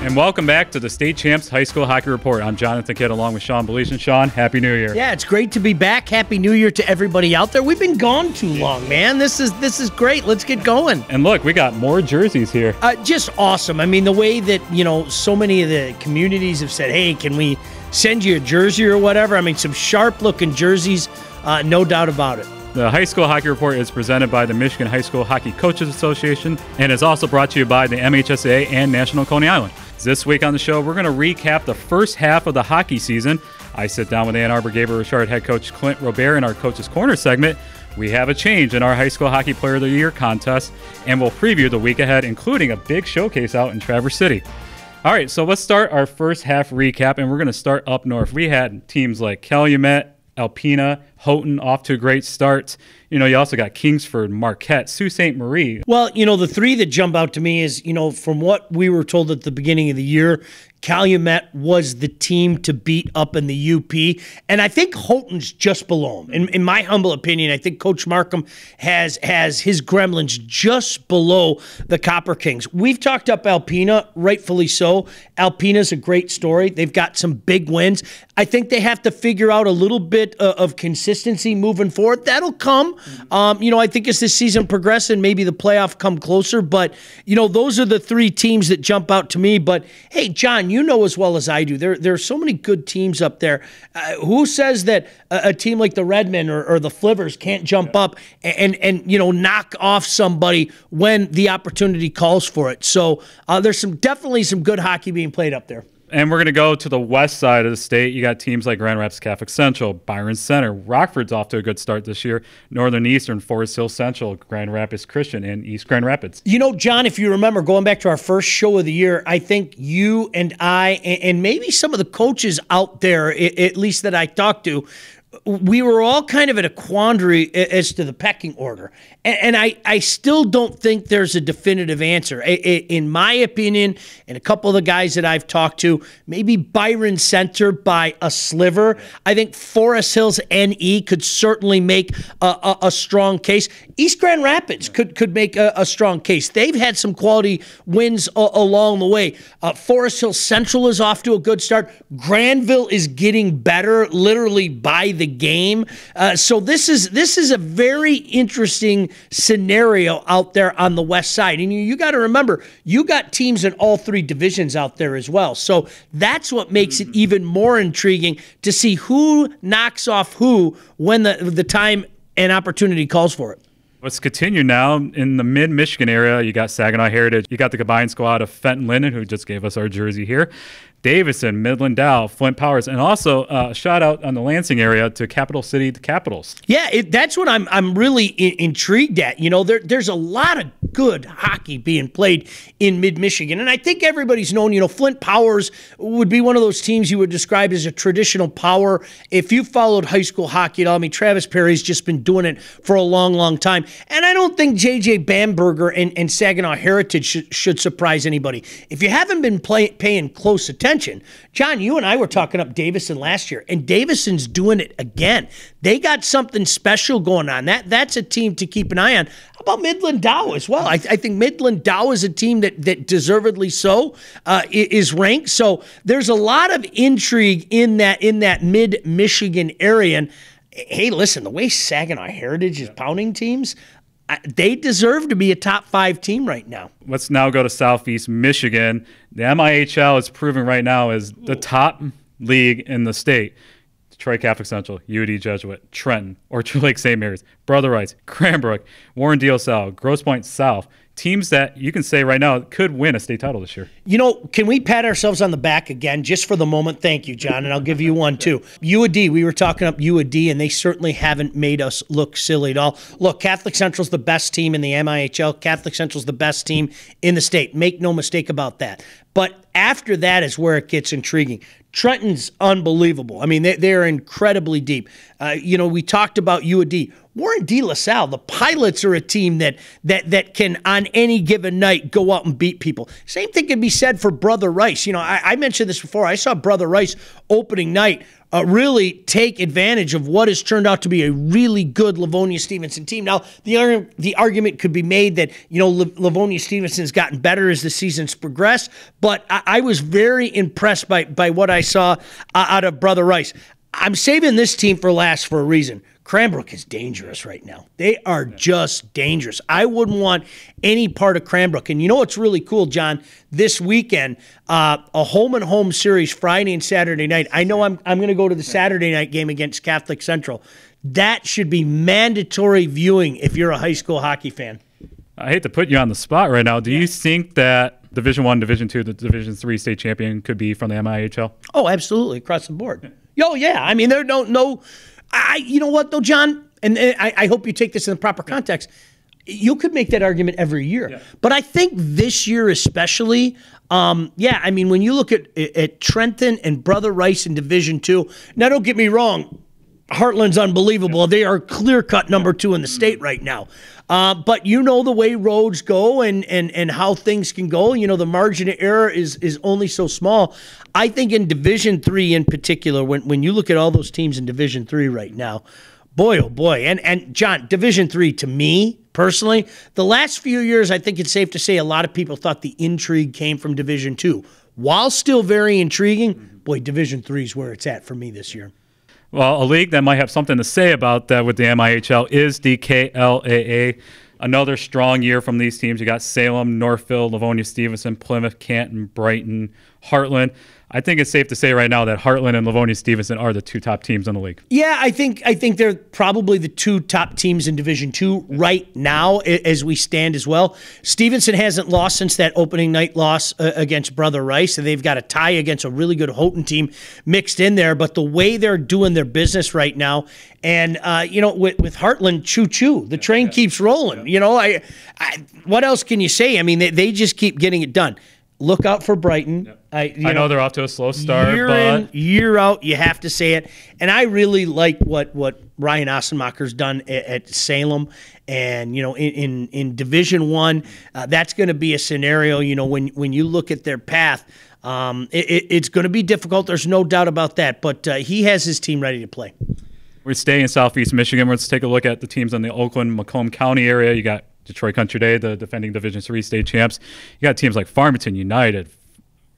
And welcome back to the State Champs High School Hockey Report. I'm Jonathan Kidd along with Sean Belishan. Sean, Happy New Year. Yeah, it's great to be back. Happy New Year to everybody out there. We've been gone too long, man. This is great. Let's get going. And look, we got more jerseys here. Just awesome. I mean, the way that, so many of the communities have said, hey, can we send you a jersey or whatever? I mean, some sharp-looking jerseys, no doubt about it. The High School Hockey Report is presented by the Michigan High School Hockey Coaches Association and is also brought to you by the MHSAA and National Coney Island. This week on the show, we're going to recap the first half of the hockey season. I sit down with Ann Arbor Gabriel Richard head coach Clint Robert in our Coach's Corner segment. We have a change in our High School Hockey Player of the Year contest, and we'll preview the week ahead, including a big showcase out in Traverse City. All right, so let's start our first half recap, and we're going to start up north. We had teams like Calumet, Alpena, Houghton off to a great start. You also got Kingsford, Marquette, Sault Ste. Marie. Well, the three that jump out to me is, from what we were told at the beginning of the year, Calumet was the team to beat up in the UP, and I think Houghton's just below them. In my humble opinion, I think Coach Markham has his Gremlins just below the Copper Kings. We've talked up Alpena, rightfully so. Alpena's a great story. They've got some big wins. I think they have to figure out a little bit of consistency moving forward. That'll come. I think as this season progresses and maybe the playoff come closer, but, those are the three teams that jump out to me. But, hey, John, you know as well as I do, there are so many good teams up there. Who says that a team like the Redmen or the Flivers can't jump up and knock off somebody when the opportunity calls for it? So there's definitely some good hockey being played up there. And we're going to go to the west side of the state. You got teams like Grand Rapids Catholic Central, Byron Center. Rockford's off to a good start this year. Northern Eastern, Forest Hill Central, Grand Rapids Christian, and East Grand Rapids. John, if you remember, going back to our first show of the year, I think you and I and maybe some of the coaches out there, at least that I talked to, we were all kind of at a quandary as to the pecking order. And I still don't think there's a definitive answer. In my opinion, and a couple of the guys that I've talked to, maybe Byron Center by a sliver. I think Forest Hills NE could certainly make a strong case. East Grand Rapids could make a strong case. They've had some quality wins along the way. Forest Hills Central is off to a good start. Granville is getting better literally by the game. So this is a very interesting scenario out there on the west side. And you got to remember, you got teams in all three divisions out there as well. So that's what makes it even more intriguing to see who knocks off who when the time and opportunity calls for it. Let's continue now. In the mid-Michigan area, you got Saginaw Heritage. You got the combined squad of Fenton Linden, who just gave us our jersey here, Davison, Midland Dow, Flint Powers, and also a shout out on the Lansing area to Capital City Capitals. Yeah, that's what I'm really intrigued at. There's a lot of good hockey being played in mid-Michigan, and I think everybody's known, Flint Powers would be one of those teams you would describe as a traditional power. If you followed high school hockey at all, Travis Perry's just been doing it for a long, long time, and I don't think J.J. Bamberger and Saginaw Heritage should surprise anybody. If you haven't been paying close attention, John, you and I were talking up Davison last year, and Davison's doing it again. They got something special going on. That's a team to keep an eye on. How about Midland Dow as well? I think Midland Dow is a team that deservedly so is ranked. So there's a lot of intrigue in that mid-Michigan area. And hey, listen, the way Saginaw Heritage is pounding teams, they deserve to be a top 5 team right now. Let's now go to Southeast Michigan. The MIHL is proving right now is the top league in the state. Detroit Catholic Central, UD Jesuit, Trenton, Orchard Lake St. Mary's, Brother Rice, Cranbrook, Warren D. LaSalle, Grosse Pointe South. Teams that you can say right now could win a state title this year. Can we pat ourselves on the back again just for the moment? Thank you, John, and I'll give you one too. UAD, we were talking up UAD, and they certainly haven't made us look silly at all. Look, Catholic Central's the best team in the MIHL. Catholic Central's the best team in the state. Make no mistake about that. But after that is where it gets intriguing. Trenton's unbelievable. They're incredibly deep. We talked about UAD. Warren De La Salle, the Pilots are a team that can, on any given night, go out and beat people. Same thing can be said for Brother Rice. I mentioned this before. I saw Brother Rice opening night really take advantage of what has turned out to be a really good Livonia Stevenson team. Now, the argument could be made that, Livonia Stevenson's gotten better as the season's progressed, but I was very impressed by what I saw out of Brother Rice. I'm saving this team for last for a reason. Cranbrook is dangerous right now. They are just dangerous. I wouldn't want any part of Cranbrook. And you know what's really cool, John? This weekend, a home-and-home series Friday and Saturday night. I know I'm going to go to the Saturday night game against Catholic Central. That should be mandatory viewing if you're a high school hockey fan. I hate to put you on the spot right now. Do you think that Division I, Division II, the Division III state champion could be from the MIHL? Oh, absolutely, across the board. Oh, yeah. I mean, there don't no. You know what, though, John? And I hope you take this in the proper context. You could make that argument every year. Yeah. But I think this year especially, I mean, when you look at Trenton and Brother Rice in Division II, now don't get me wrong, Heartland's unbelievable. Yeah. They are clear-cut number 2 in the state right now. But you know the way roads go and how things can go. The margin of error is only so small. I think in Division III in particular, when you look at all those teams in Division III right now, boy, oh boy. And John, Division III to me, personally, the last few years, I think it's safe to say a lot of people thought the intrigue came from Division II. While still very intriguing, boy, Division III is where it's at for me this year. Well, a league that might have something to say about that with the MIHL is the KLAA. Another strong year from these teams. You got Salem, Northville, Livonia Stevenson, Plymouth, Canton, Brighton, Heartland. I think it's safe to say right now that Heartland and Livonia Stevenson are the 2 top teams in the league. Yeah, I think they're probably the 2 top teams in Division II right now as we stand as well. Stevenson hasn't lost since that opening night loss against Brother Rice, and they've got a tie against a really good Houghton team mixed in there. But the way they're doing their business right now, and with Heartland, choo-choo, the train keeps rolling. Yeah. What else can you say? I mean, they just keep getting it done. Look out for Brighton. Yep. I know they're off to a slow start. Year in, year out, you have to say it. And I really like what Ryan Ossenmacher's done at Salem. And, in Division I, that's going to be a scenario, when you look at their path, it's going to be difficult. There's no doubt about that. But he has his team ready to play. We're staying in Southeast Michigan. Let's take a look at the teams in the Oakland-Macomb County area. You got Detroit Country Day, the defending Division III state champs. You got teams like Farmington United,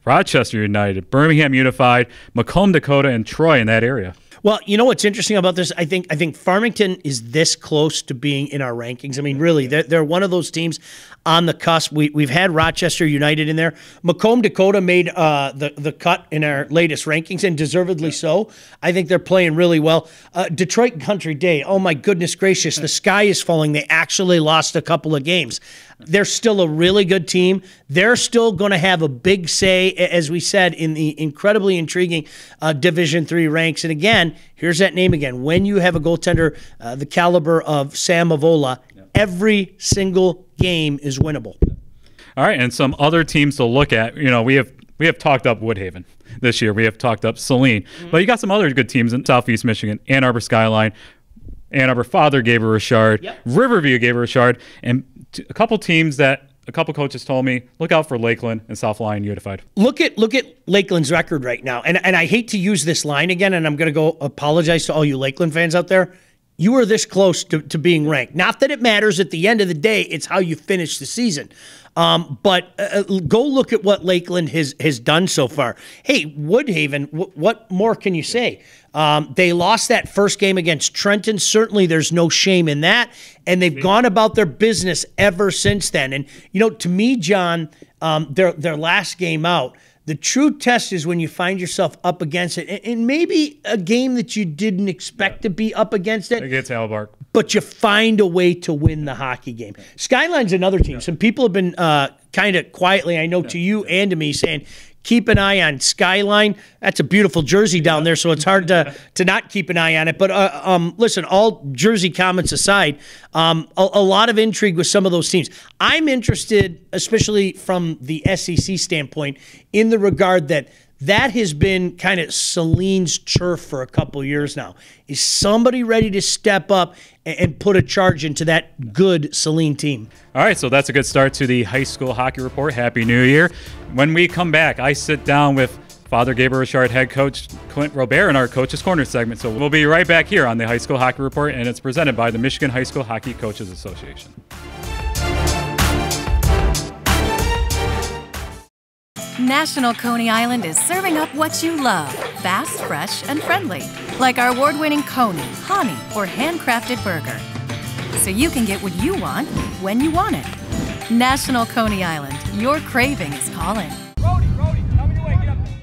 Rochester United, Birmingham Unified, Macomb, Dakota, and Troy in that area. Well, you know what's interesting about this? I think Farmington is this close to being in our rankings. I mean, really, they're one of those teams on the cusp. We've had Rochester United in there. Macomb, Dakota made the cut in our latest rankings, and deservedly so. I think they're playing really well. Detroit Country Day, oh my goodness gracious, the sky is falling. They actually lost a couple of games. They're still a really good team. They're still going to have a big say, as we said, in the incredibly intriguing Division III ranks. And again, here's that name again. When you have a goaltender the caliber of Sam Avola, every single game is winnable. All right, and some other teams to look at. We have talked up Woodhaven this year. We have talked up Saline. But you got some other good teams in Southeast Michigan. Ann Arbor Skyline, Ann Arbor Father gave her Richard, yep. Riverview gave her Richard, and a couple teams that a couple coaches told me, look out for Lakeland and South Lyon Unified. Look at Lakeland's record right now. And I hate to use this line again, and I'm going to go apologize to all you Lakeland fans out there. You are this close to being ranked. Not that it matters at the end of the day. It's how you finish the season. But go look at what Lakeland has done so far. Hey, Woodhaven, what more can you say? They lost that first game against Trenton. Certainly there's no shame in that. And they've gone about their business ever since then. And, to me, John, their last game out, the true test is when you find yourself up against it, and maybe a game that you didn't expect to be up against it. Against Albark. But you find a way to win the hockey game. Skyline's another team. Some people have been kind of quietly, I know, to you and to me, saying, keep an eye on Skyline. That's a beautiful jersey down there, so it's hard to not keep an eye on it. But listen, all jersey comments aside, a lot of intrigue with some of those teams. I'm interested, especially from the SEC standpoint, in the regard that that has been kind of Celine's turf for a couple years now. Is somebody ready to step up and put a charge into that good Celine team? All right, so that's a good start to the high school hockey report. Happy New Year. When we come back, I sit down with Father Gabriel Richard head coach Clint Robert in our Coach's Corner segment. So we'll be right back here on the High School Hockey Report, and it's presented by the Michigan High School Hockey Coaches Association. National Coney Island is serving up what you love, fast, fresh, and friendly, like our award-winning Coney, Honey, or handcrafted burger. So you can get what you want, when you want it. National Coney Island, your craving is calling.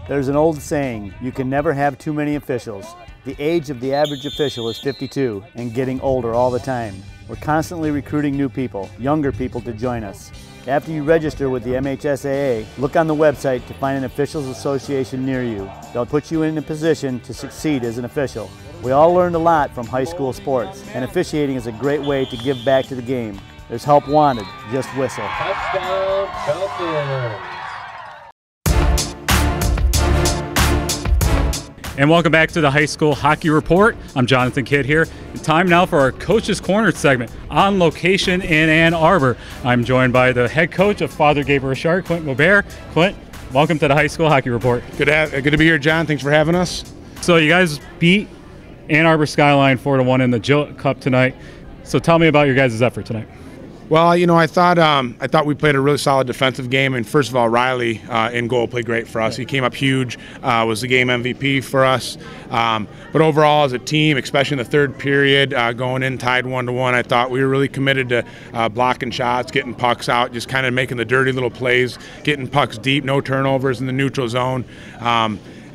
There's an old saying, you can never have too many officials. The age of the average official is 52 and getting older all the time. We're constantly recruiting new people, younger people to join us. After you register with the MHSAA, look on the website to find an officials association near you. They'll put you in a position to succeed as an official. We all learned a lot from high school sports, and officiating is a great way to give back to the game. There's help wanted, just whistle. Touchdown, Falcons! And welcome back to the High School Hockey Report. I'm Jonathan Kidd here. Time now for our Coach's Corner segment on location in Ann Arbor. I'm joined by the head coach of Father Gabriel Richard, Clint Robert. Clint, welcome to the High School Hockey Report. Good to be here, John. Thanks for having us. So you guys beat Ann Arbor Skyline 4-1 in the Gillette Cup tonight. So tell me about your guys' effort tonight. Well, I thought we played a really solid defensive game, and first of all, Riley in goal played great for us. He came up huge, was the game MVP for us. But overall, as a team, especially in the third period, going in tied 1-1, I thought we were really committed to blocking shots, getting pucks out, just kind of making the dirty little plays, getting pucks deep, no turnovers in the neutral zone.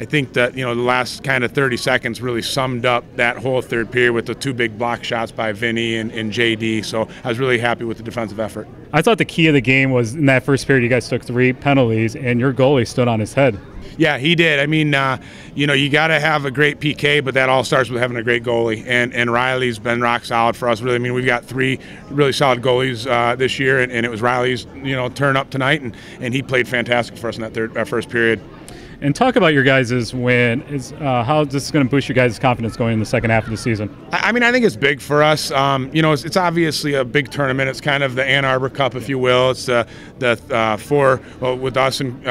I think that the last kind of 30 seconds really summed up that whole third period with the two big block shots by Vinny and JD. So I was really happy with the defensive effort. I thought the key of the game was in that first period you guys took 3 penalties and your goalie stood on his head. Yeah, he did. I mean, you got to have a great PK, but that all starts with having a great goalie. And Riley's been rock solid for us. Really, I mean, we've got 3 really solid goalies this year, and it was Riley's turn up tonight, and he played fantastic for us in that first period. And talk about your guys' win. How this is going to boost your guys' confidence going in the second half of the season? I mean, I think it's big for us. It's obviously a big tournament. It's kind of the Ann Arbor Cup, if you will. It's with us and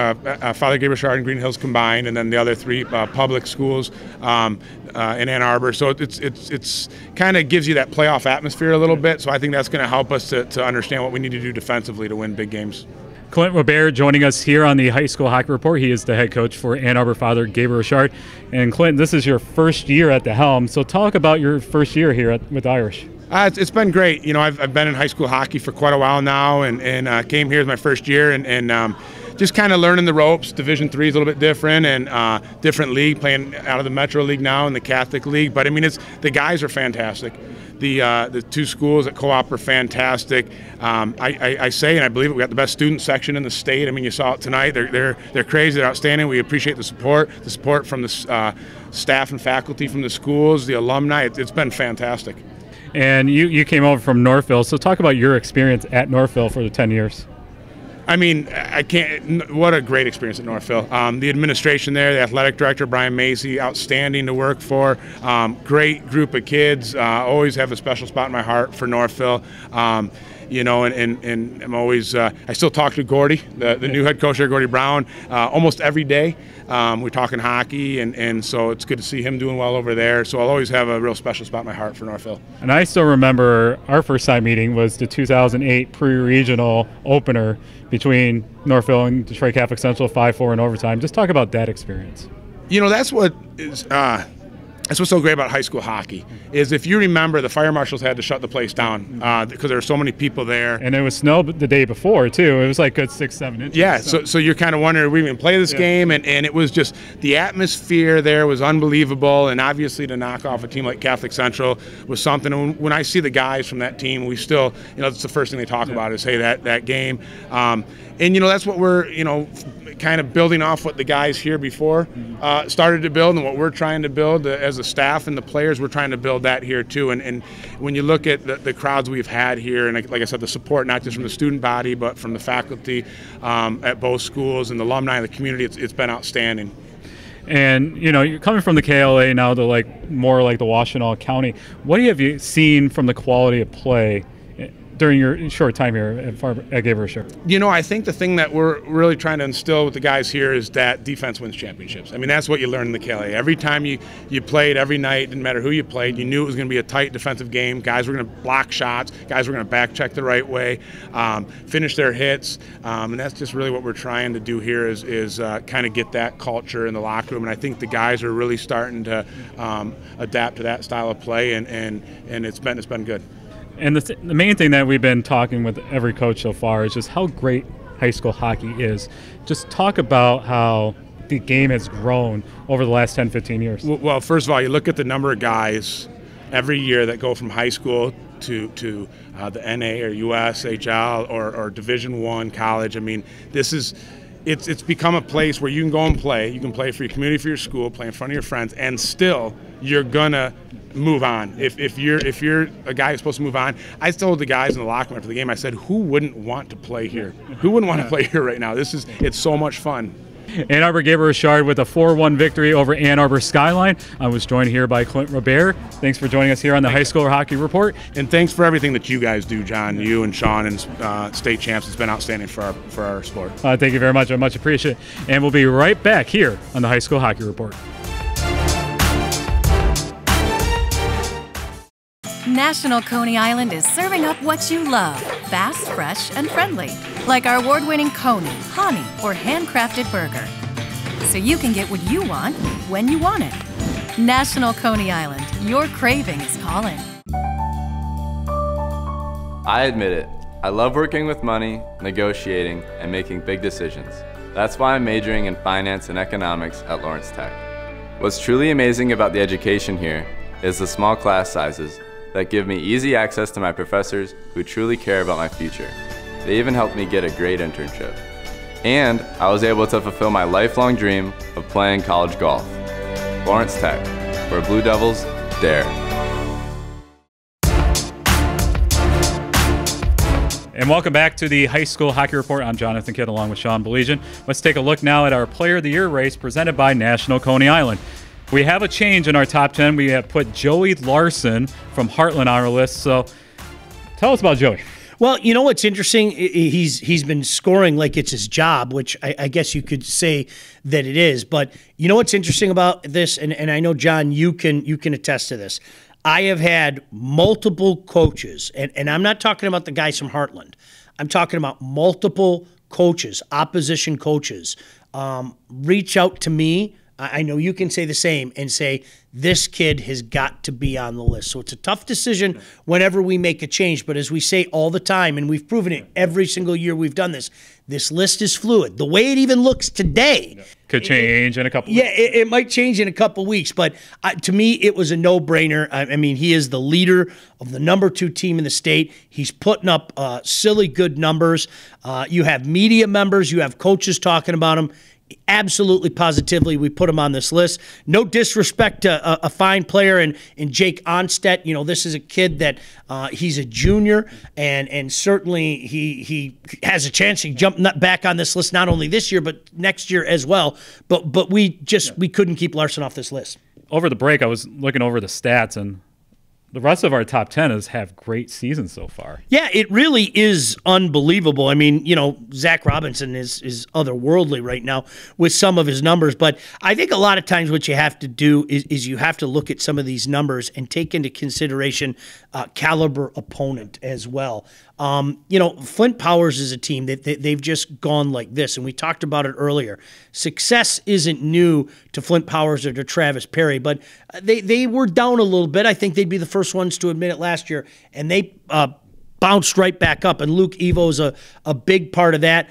Father Gabriel Richard and Green Hills combined, and then the other 3 public schools in Ann Arbor. So it's kind of gives you that playoff atmosphere a little bit. So I think that's going to help us to understand what we need to do defensively to win big games. Clint Robert joining us here on the High School Hockey Report. He is the head coach for Ann Arbor Father Gabriel Richard. And Clint, this is your first year at the helm. So talk about your first year here with Irish. It's been great. I've been in high school hockey for quite a while now, and came here as my first year, and just kind of learning the ropes. Division III is a little bit different, and different league, playing out of the Metro League now and the Catholic League. But I mean, the guys are fantastic. The 2 schools at Co-op are fantastic. I say, and I believe it, we got the best student section in the state. I mean, you saw it tonight. They're crazy. They're outstanding. We appreciate the support from the staff and faculty from the schools, the alumni. It's been fantastic. And you came over from Northville, so talk about your experience at Northville for the 10 years. I mean, what a great experience at Northville. The administration there, the athletic director, Brian Macy, outstanding to work for. Great group of kids. Always have a special spot in my heart for Northville. And I'm always, I still talk to Gordy, the new head coach there, Gordy Brown, almost every day. We're talking hockey, and so it's good to see him doing well over there. So I'll always have a real special spot in my heart for Northville. And I still remember our first time meeting was the 2008 pre-regional opener between Northville and Detroit Catholic Central, 5-4 in overtime. Just talk about that experience. That's what is That's what's so great about high school hockey, is if you remember, the fire marshals had to shut the place down because there were so many people there. And it was snow the day before, too. It was like good 6-7 inches. Yeah, so you're kind of wondering, are we even play this game? And it was just, the atmosphere there was unbelievable, and obviously to knock off a team like Catholic Central was something. And when I see the guys from that team, we still, that's the first thing they talk about is, hey, that game. And, that's what we're, kind of building off what the guys here before started to build, and what we're trying to build as a staff and the players. We're trying to build that here too. And when you look at the crowds we've had here, and like I said, the support not just from the student body but from the faculty at both schools and the alumni and the community, it's been outstanding. And, you know, you're coming from the KLA now to like more like the Washtenaw County. What have you seen from the quality of play during your short time here at Gabriel Share? You know, I think the thing that we're really trying to instill with the guys here is that defense wins championships. I mean, that's what you learn in the KLA. Every time you played, every night, didn't matter who you played, you knew it was going to be a tight defensive game. Guys were going to block shots. Guys were going to back check the right way, finish their hits. And that's just really what we're trying to do here is kind of get that culture in the locker room. And I think the guys are really starting to adapt to that style of play, and it's been good. And the main thing that we've been talking with every coach so far is just how great high school hockey is. Just talk about how the game has grown over the last 10, 15 years. Well, first of all, you look at the number of guys every year that go from high school to the NA or USHL or Division I college. I mean, it's become a place where you can go and play. You can play for your community, for your school, play in front of your friends, and still you're gonna move on. If you're a guy who's supposed to move on, I told the guys in the locker room after the game, I said, who wouldn't want to play here? Who wouldn't want to play here right now? It's so much fun. Ann Arbor Gabriel Richard with a 4-1 victory over Ann Arbor Skyline. I was joined here by Clint Robert. Thanks for joining us here on the High School Hockey Report. And thanks for everything that you guys do, John. You and Sean and state champs. It's been outstanding for our sport. Thank you very much. I much appreciate it. And we'll be right back here on the High School Hockey Report. National Coney Island is serving up what you love, fast, fresh, and friendly, like our award-winning Coney, Honey, or handcrafted burger. So you can get what you want when you want it. National Coney Island, your craving is calling. I admit it, I love working with money, negotiating, and making big decisions. That's why I'm majoring in finance and economics at Lawrence Tech. What's truly amazing about the education here is the small class sizes that give me easy access to my professors who truly care about my future. They even helped me get a great internship. And I was able to fulfill my lifelong dream of playing college golf. Lawrence Tech, where Blue Devils dare. And welcome back to the High School Hockey Report. I'm Jonathan Kidd along with Sean Beligian. Let's take a look now at our Player of the Year race presented by National Coney Island. We have a change in our top 10. We have put Joey Larson from Heartland on our list. So tell us about Joey. Well, you know what's interesting? He's been scoring like it's his job, which I guess you could say that it is. But you know what's interesting about this, and I know, John, you can attest to this. I have had multiple coaches, and I'm not talking about the guys from Heartland. I'm talking about multiple coaches, opposition coaches, reach out to me. I know you can say the same and say, this kid has got to be on the list. So it's a tough decision whenever we make a change. But as we say all the time, and we've proven it every single year we've done this list is fluid. The way it even looks today could change in a couple weeks. Yeah, it might change in a couple weeks. But to me, it was a no-brainer. I mean, he is the leader of the number 2 team in the state. He's putting up silly good numbers. You have media members. You have coaches talking about him. Absolutely, positively, we put him on this list. No disrespect to a fine player in Jake Onstedt. You know, this is a kid that he's a junior, and certainly he has a chance to jump back on this list not only this year but next year as well. But we couldn't keep Larson off this list. Over the break, I was looking over the stats, and the rest of our top 10 have great seasons so far. Yeah, it really is unbelievable. I mean, you know, Zach Robinson is otherworldly right now with some of his numbers. But I think a lot of times what you have to do is you have to look at some of these numbers and take into consideration caliber opponent as well. You know, Flint Powers is a team that they've just gone like this, and we talked about it earlier. Success isn't new to Flint Powers or to Travis Perry, but they were down a little bit. I think they'd be the first ones to admit it last year, and they bounced right back up, and Luke Evo's a big part of that.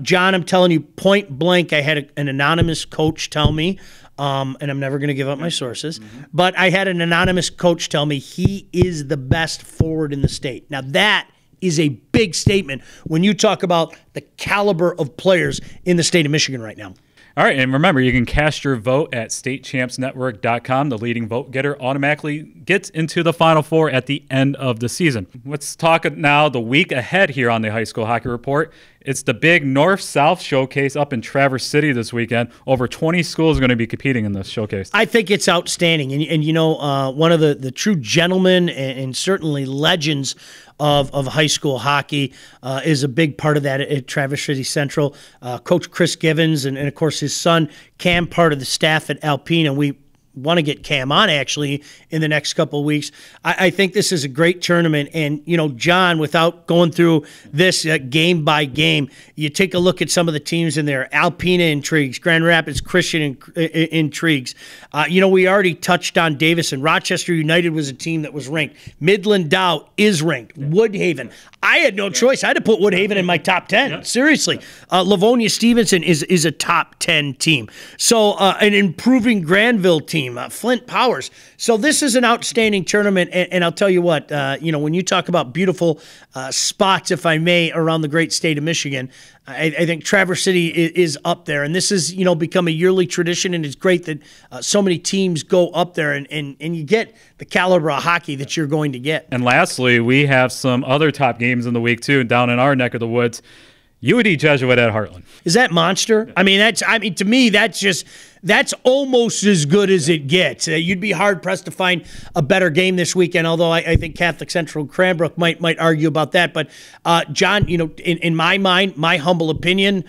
John, I'm telling you, point blank, I had an anonymous coach tell me, and I'm never going to give up my sources, but I had an anonymous coach tell me he is the best forward in the state. Now that is a big statement when you talk about the caliber of players in the state of Michigan right now. All right, and remember, you can cast your vote at statechampsnetwork.com. The leading vote getter automatically gets into the Final Four at the end of the season. Let's talk now the week ahead here on the High School Hockey Report. It's the big North-South showcase up in Traverse City this weekend. Over 20 schools are going to be competing in this showcase. I think it's outstanding. And you know, one of the true gentlemen and certainly legends of high school hockey is a big part of that at Traverse City Central. Coach Chris Givens and, of course, his son Cam, part of the staff at Alpena. We want to get Cam on actually in the next couple of weeks. I think this is a great tournament. And, you know, John, without going through this game by game, you take a look at some of the teams in there. Alpena intrigues, Grand Rapids Christian intrigues. You know, we already touched on Davison. Rochester United was a team that was ranked. Midland Dow is ranked. Woodhaven. I had no choice. I had to put Woodhaven in my top 10. Seriously. Livonia Stevenson is a top 10 team. So an improving Granville team. Flint Powers. So this is an outstanding tournament, and I'll tell you what, you know, when you talk about beautiful spots, if I may, around the great state of Michigan, I think Traverse City is up there, and this has, you know, become a yearly tradition, and it's great that so many teams go up there, and you get the caliber of hockey that you're going to get. And lastly, we have some other top games in the week, too, down in our neck of the woods. UD Jesuit at Heartland. Is that monster? I mean, to me, that's almost as good as it gets. You'd be hard pressed to find a better game this weekend. Although I think Catholic Central Cranbrook might argue about that. But John, you know, in my mind, my humble opinion,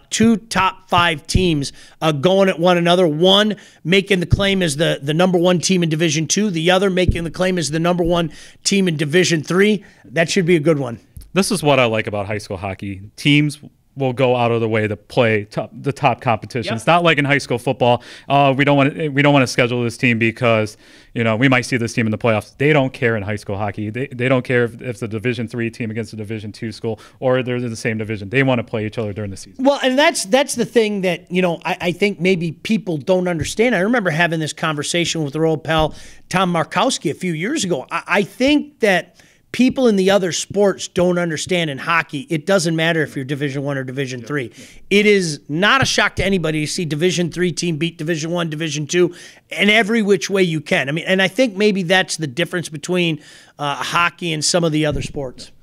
two top 5 teams going at one another. One making the claim as the number 1 team in Division II. The other making the claim as the number 1 team in Division III. That should be a good one. This is what I like about high school hockey. Teams will go out of the way to play the top competitions. Yep. Not like in high school football. We don't want to schedule this team because, you know, we might see this team in the playoffs. They don't care in high school hockey. They don't care if it's a Division III team against a Division II school or they're in the same division. They want to play each other during the season. Well, and that's the thing that, you know, I think maybe people don't understand. I remember having this conversation with our old pal Tom Markowski a few years ago. I think that people in the other sports don't understand in hockey. It doesn't matter if you're Division I or Division III. It is not a shock to anybody to see Division III team beat Division I, Division II, in every which way you can. I mean, and I think maybe that's the difference between hockey and some of the other sports.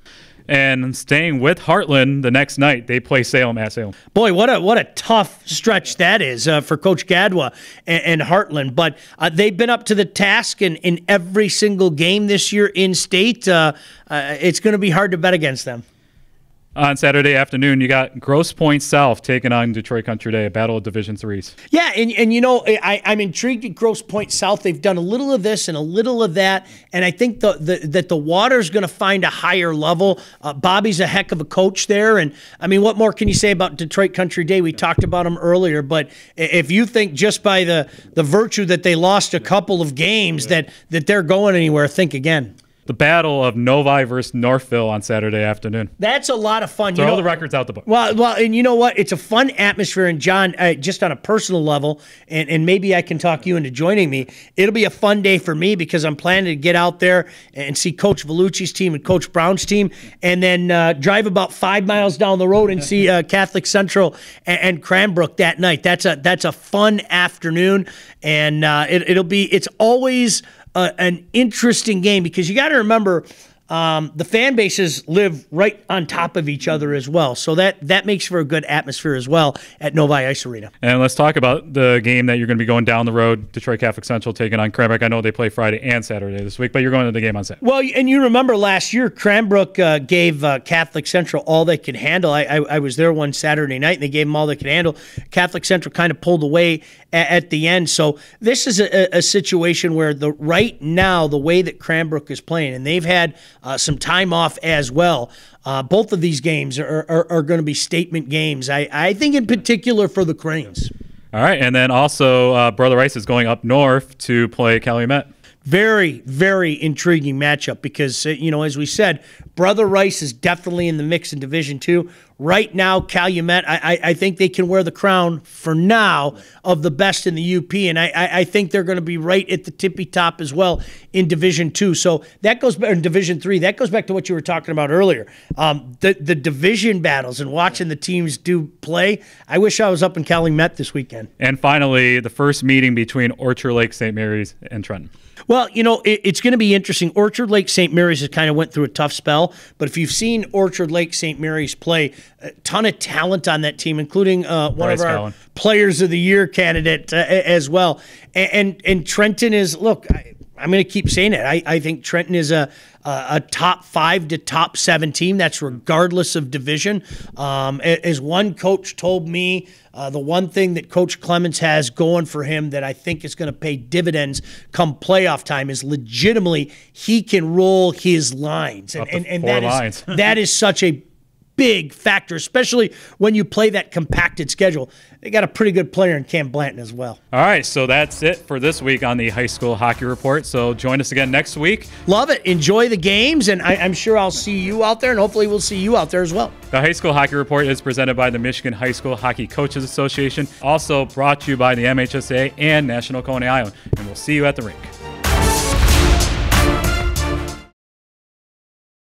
And staying with Heartland, the next night they play Salem at Salem. Boy, what a tough stretch that is for Coach Gadwa and Heartland. But they've been up to the task in every single game this year in state. It's going to be hard to bet against them. On Saturday afternoon, you got Grosse Pointe South taking on Detroit Country Day, a battle of Division IIIs. Yeah, and you know, I'm intrigued at Grosse Pointe South. They've done a little of this and a little of that, and I think that the water's going to find a higher level. Bobby's a heck of a coach there, and I mean, what more can you say about Detroit Country Day? We talked about them earlier, but if you think just by the virtue that they lost a couple of games that they're going anywhere, think again. The battle of Novi versus Northville on Saturday afternoon. That's a lot of fun. Throw the records out the book. Well, and you know what? It's a fun atmosphere. And John, just on a personal level, and maybe I can talk you into joining me, it'll be a fun day for me because I'm planning to get out there and see Coach Vellucci's team and Coach Brown's team, and then drive about 5 miles down the road and see Catholic Central and Cranbrook that night. That's a fun afternoon, and it's always an interesting game because you got to remember the fan bases live right on top of each other as well. So that makes for a good atmosphere as well at Novi Ice Arena. And let's talk about the game that you're going to be going down the road, Detroit Catholic Central taking on Cranbrook. I know they play Friday and Saturday this week, but you're going to the game on Saturday. Well, and you remember last year, Cranbrook gave Catholic Central all they could handle. I was there one Saturday night, and they gave them all they could handle. Catholic Central kind of pulled away at the end. So this is a situation where right now, the way that Cranbrook is playing, and they've had some time off as well. Both of these games are going to be statement games. I think in particular for the Cranes. All right, and then also Brother Rice is going up north to play Calumet. Very, very intriguing matchup because, as we said, Brother Rice is definitely in the mix in Division II. Right now, Calumet, I think they can wear the crown for now of the best in the UP, and I think they're going to be right at the tippy top as well in Division II. So that goes back in Division III. That goes back to what you were talking about earlier. The division battles and watching the teams do play. I wish I was up in Calumet this weekend. And finally, the first meeting between Orchard Lake St. Mary's and Trenton. Well, it's going to be interesting. Orchard Lake St. Mary's has kind of went through a tough spell, but if you've seen Orchard Lake St. Mary's play, a ton of talent on that team, including one of our Players of the Year candidate as well. And Trenton is, look, I'm going to keep saying it. I think Trenton is a top 5 to top 7 team. That's regardless of division. As one coach told me, the one thing that Coach Clemens has going for him that I think is going to pay dividends come playoff time is legitimately he can roll his lines. And that is such a big factor, especially when you play that compacted schedule. They got a pretty good player in Cam Blanton as well. All right, so that's it for this week on the High School Hockey Report. So join us again next week. Love it. Enjoy the games, and I'm sure I'll see you out there, and hopefully we'll see you out there as well. The High School Hockey Report is presented by the Michigan High School Hockey Coaches Association, also brought to you by the MHSA and National Coney Island. And we'll see you at the rink.